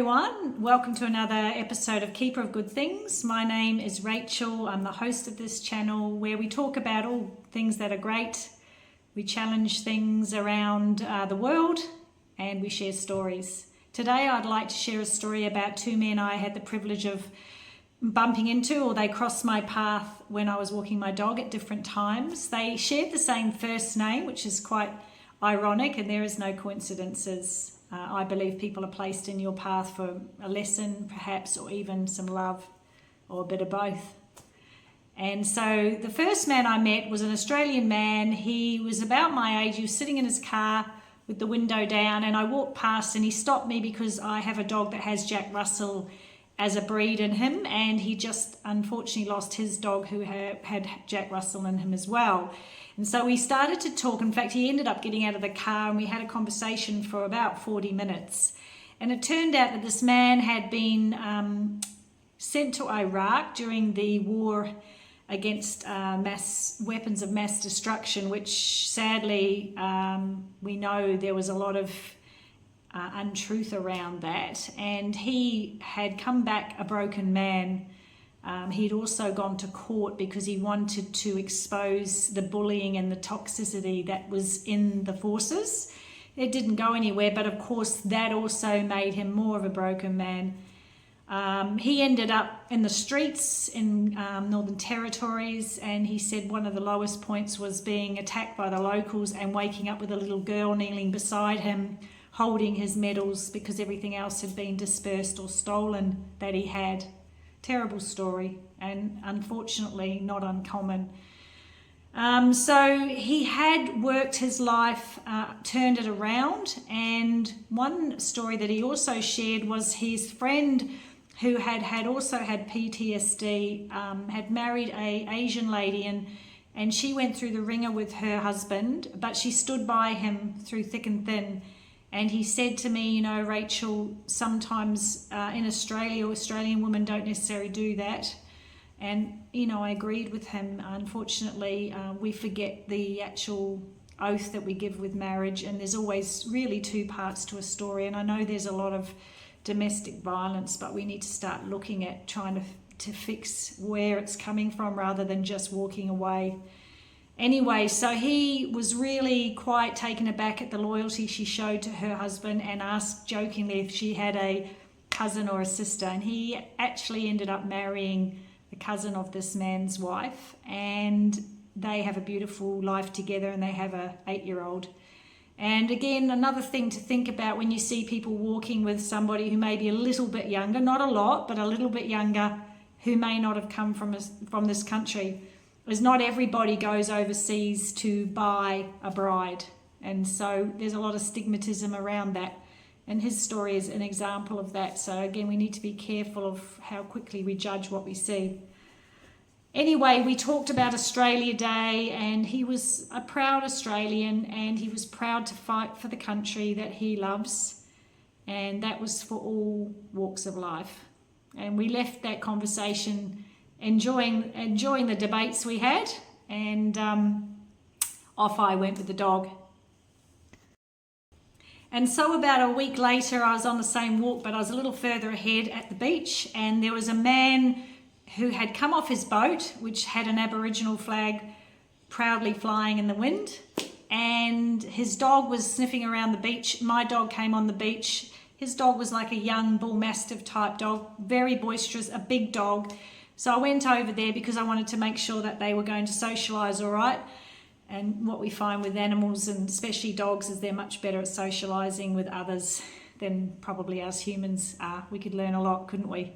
everyone. Welcome to another episode of Keeper of Good Things. My name is Rachel. I'm the host of this channel where we talk about all things that are great. We challenge things around the world and we share stories. Today I'd like to share a story about two men I had the privilege of bumping into, or they crossed my path when I was walking my dog at different times. They shared the same first name, which is quite ironic, and there is no coincidences. I believe people are placed in your path for a lesson, perhaps, or even some love, or a bit of both. And so the first man I met was an Australian man. He was about my age. He was sitting in his car with the window down, and I walked past and he stopped me because I have a dog that has Jack Russell as a breed in him, and he just unfortunately lost his dog who had Jack Russell in him as well. And so we started to talk. In fact, he ended up getting out of the car and we had a conversation for about 40 minutes. And it turned out that this man had been sent to Iraq during the war against weapons of mass destruction, which sadly we know there was a lot of untruth around that. And he had come back a broken man. He'd also gone to court because he wanted to expose the bullying and the toxicity that was in the forces. It didn't go anywhere, but of course that also made him more of a broken man. He ended up in the streets in Northern Territories, and he said one of the lowest points was being attacked by the locals and waking up with a little girl kneeling beside him, holding his medals because everything else had been dispersed or stolen that he had. Terrible story, and unfortunately not uncommon. So he had worked his life, turned it around, and one story that he also shared was his friend who had also had PTSD, had married an Asian lady, and she went through the ringer with her husband, but she stood by him through thick and thin. And he said to me, you know, Rachel, sometimes in Australia, Australian women don't necessarily do that. And, you know, I agreed with him. Unfortunately, we forget the actual oath that we give with marriage. And there's always really two parts to a story. And I know there's a lot of domestic violence, but we need to start looking at trying to fix where it's coming from rather than just walking away. Anyway, so he was really quite taken aback at the loyalty she showed to her husband and asked jokingly if she had a cousin or a sister. And he actually ended up marrying the cousin of this man's wife, and they have a beautiful life together, and they have a 8-year-old. And again, another thing to think about when you see people walking with somebody who may be a little bit younger, not a lot, but a little bit younger, who may not have come from this country, is not everybody goes overseas to buy a bride. And so there's a lot of stigmatism around that. And his story is an example of that. So again, we need to be careful of how quickly we judge what we see. Anyway, we talked about Australia Day, and he was a proud Australian, and he was proud to fight for the country that he loves. And that was for all walks of life. And we left that conversation enjoying the debates we had, and off I went with the dog. And so about a week later, I was on the same walk, but I was a little further ahead at the beach, and there was a man who had come off his boat, which had an Aboriginal flag proudly flying in the wind, and his dog was sniffing around the beach. My dog came on the beach. His dog was like a young bull mastiff type dog, very boisterous, a big dog. So I went over there because I wanted to make sure that they were going to socialise all right. And what we find with animals, and especially dogs, is they're much better at socialising with others than probably us humans are. We could learn a lot, couldn't we?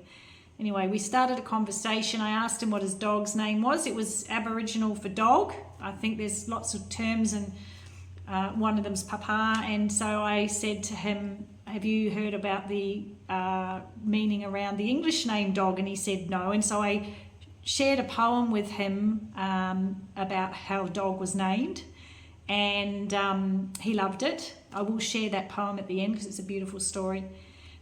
Anyway, we started a conversation. I asked him what his dog's name was. It was Aboriginal for dog. I think there's lots of terms, and one of them's papa. And so I said to him, have you heard about the meaning around the English name dog? And he said no. And so I shared a poem with him about how dog was named, and he loved it. I will share that poem at the end because it's a beautiful story.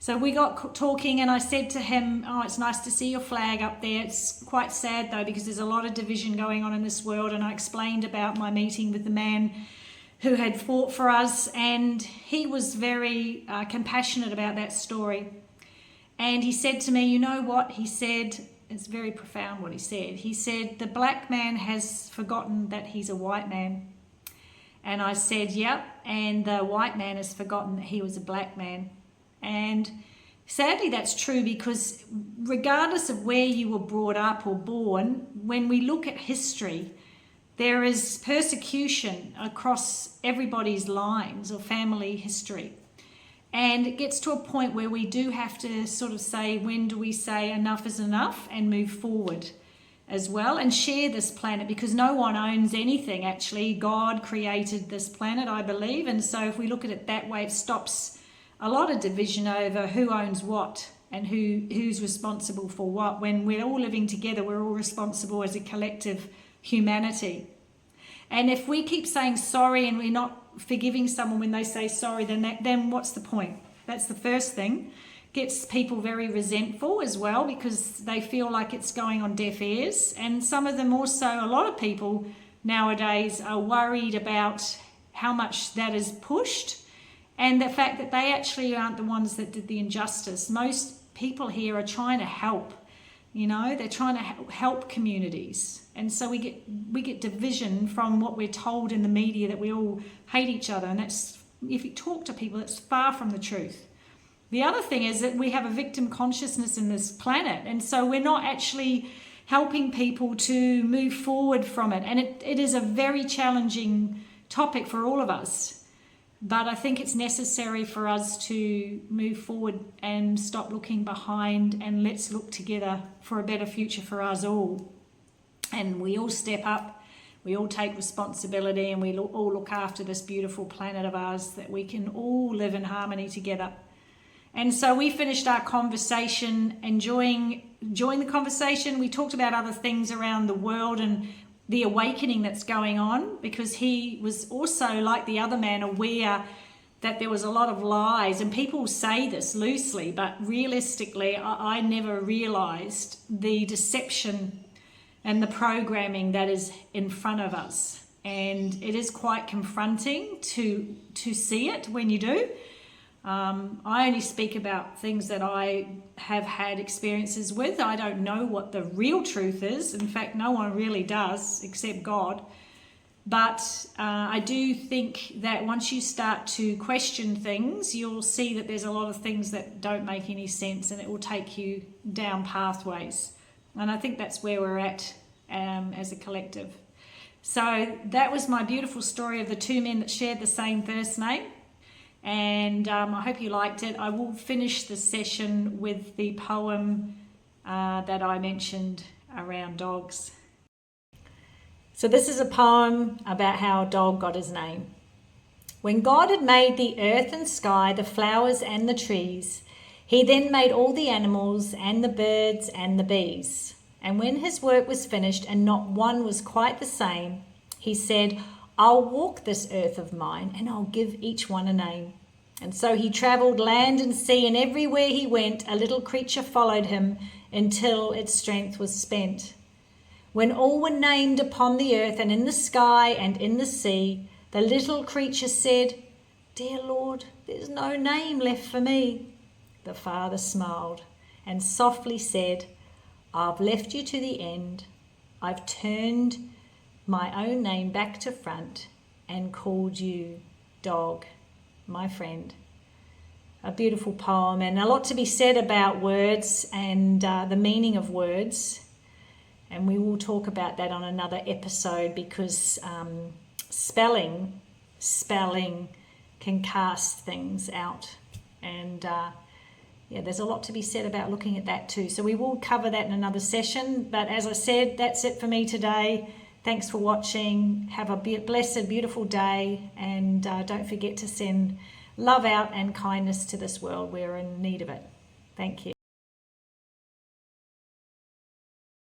So we got talking, and I said to him, oh, it's nice to see your flag up there. It's quite sad though, because there's a lot of division going on in this world. And I explained about my meeting with the man who had fought for us, and he was very compassionate about that story. And he said to me, you know what? He said, it's very profound what he said. He said, the black man has forgotten that he's a white man. And I said, yep. And the white man has forgotten that he was a black man. And sadly, that's true, because regardless of where you were brought up or born, when we look at history, there is persecution across everybody's lines or family history. And it gets to a point where we do have to sort of say, when do we say enough is enough, and move forward as well and share this planet, because no one owns anything. Actually, God created this planet, I believe. And so if we look at it that way, it stops a lot of division over who owns what and who's responsible for what. When we're all living together, we're all responsible as a collective humanity. And if we keep saying sorry and we're not forgiving someone when they say sorry, then what's the point? That's the first thing. Gets people very resentful as well, because they feel like it's going on deaf ears. And some of them also, a lot of people nowadays are worried about how much that is pushed, and the fact that they actually aren't the ones that did the injustice. Most people here are trying to help. They're trying to help communities. And so we get division from what we're told in the media, that we all hate each other. And that's, if you talk to people, it's far from the truth. The other thing is that we have a victim consciousness in this planet. And so we're not actually helping people to move forward from it. And it is a very challenging topic for all of us. But I think it's necessary for us to move forward and stop looking behind, and let's look together for a better future for us all. And we all step up, we all take responsibility, and we all look after this beautiful planet of ours, that we can all live in harmony together. And so we finished our conversation, enjoying the conversation. We talked about other things around the world and the awakening that's going on, because he was also, like the other man, aware that there was a lot of lies. And people say this loosely, but realistically, I never realized the deception and the programming that is in front of us. And it is quite confronting to see it when you do. I only speak about things that I have had experiences with. I don't know what the real truth is. In fact, no one really does except God. But I do think that once you start to question things, you'll see that there's a lot of things that don't make any sense, and it will take you down pathways. And I think that's where we're at as a collective. So that was my beautiful story of the two men that shared the same first name. And I hope you liked it. I will finish the session with the poem that I mentioned around dogs. So this is a poem about how a dog got his name. When God had made the earth and sky, the flowers and the trees, he then made all the animals and the birds and the bees. And when his work was finished and not one was quite the same, he said, I'll walk this earth of mine and I'll give each one a name. And so he travelled land and sea, and everywhere he went, a little creature followed him until its strength was spent. When all were named upon the earth and in the sky and in the sea, the little creature said, Dear Lord, there's no name left for me. The Father smiled and softly said, I've left you to the end. I've turned my own name back to front and called you Dog, my friend. A beautiful poem, and a lot to be said about words and the meaning of words. And we will talk about that on another episode, because spelling can cast things out. And there's a lot to be said about looking at that too. So we will cover that in another session. But as I said, that's it for me today. Thanks for watching. Have a blessed, beautiful day. And don't forget to send love out and kindness to this world. We're in need of it. Thank you.